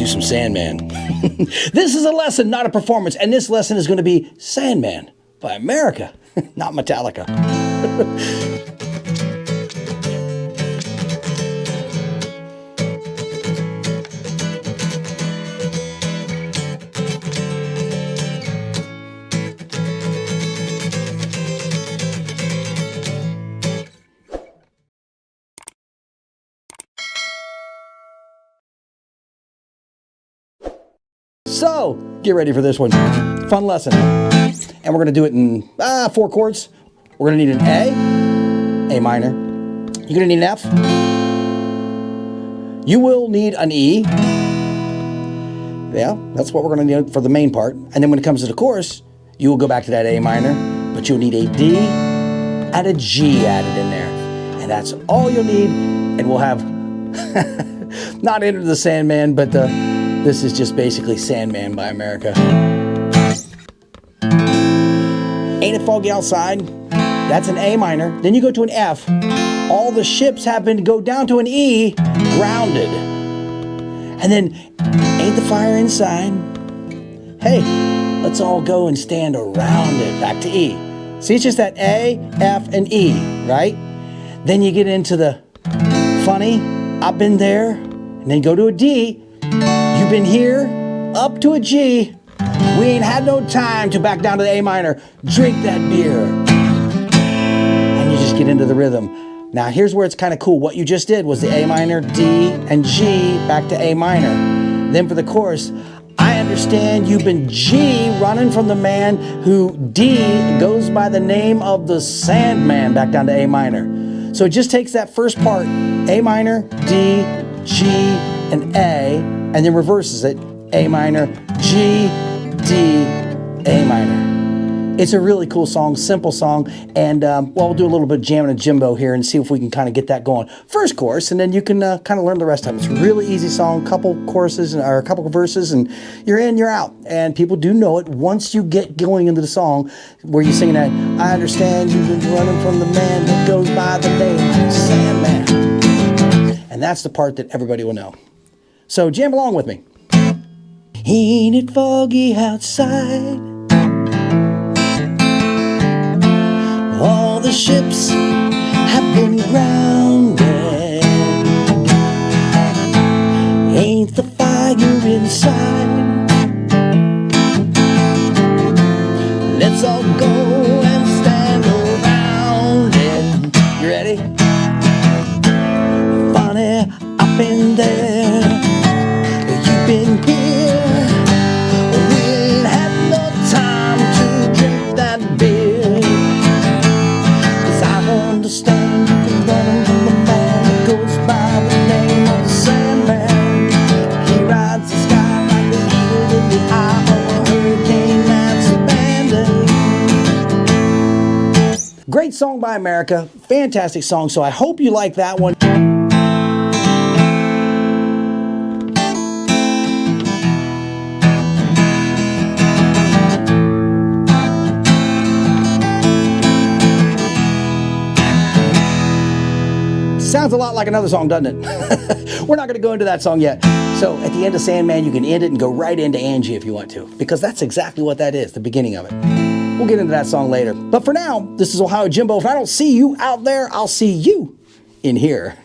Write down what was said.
some Sandman. This is a lesson, not a performance, and this lesson is going to be Sandman by America, not Metallica. So, get ready for this one. Fun lesson. And we're going to do it in 4 chords. We're going to need an A minor. You're going to need an F. You will need an E. Yeah, that's what we're going to need for the main part. And then when it comes to the chorus, you will go back to that A minor, but you'll need a D and a G added in there. And that's all you'll need. And we'll have, not Enter the Sandman, but this is just basically Sandman by America. Ain't It Foggy Outside? That's an A minor. Then you go to an F. All the ships happen to go down to an E, grounded. And then Ain't the Fire Inside? Hey, let's all go and stand around it. Back to E. See, it's just that A, F, and E, right? Then you get into the funny, I've been there, and then go to a D. You've been here, up to a G. We ain't had no time to back down to the A minor. Drink that beer. And you just get into the rhythm. Now here's where it's kind of cool. What you just did was the A minor, D, and G back to A minor. Then for the chorus, I understand you've been G running from the man who D goes by the name of the Sandman back down to A minor. So it just takes that first part, A minor, D, G, and A, and then reverses it, A minor, G, D, A minor. It's a really cool song, simple song, and well, we'll do a little bit of jammin' and Jimbo here and see if we can kind of get that going. First chorus, and then you can kind of learn the rest of it. It's a really easy song, couple choruses, or a couple of verses, and you're in, you're out. And people do know it once you get going into the song, where you're singing that, I understand you've been running from the man that goes by the name Sandman. And that's the part that everybody will know. So jam along with me. Ain't it foggy outside? All the ships have been grounded. Ain't the fire inside? Let's all go and stand around it. You ready? Funny, I've been there. You've been here. We ain't had no time to drink that beer. Understand you've been running from the man that goes by the name of Sandman. He rides the sky like the eagle in the eye of a hurricane that's abandoned. Great song by America, fantastic song, so I hope you like that one. Sounds a lot like another song, doesn't it? We're not going to go into that song yet. So at the end of Sandman, you can end it and go right into Angie if you want to, because that's exactly what that is, the beginning of it. We'll get into that song later. But for now, this is OhioJimbo. If I don't see you out there, I'll see you in here.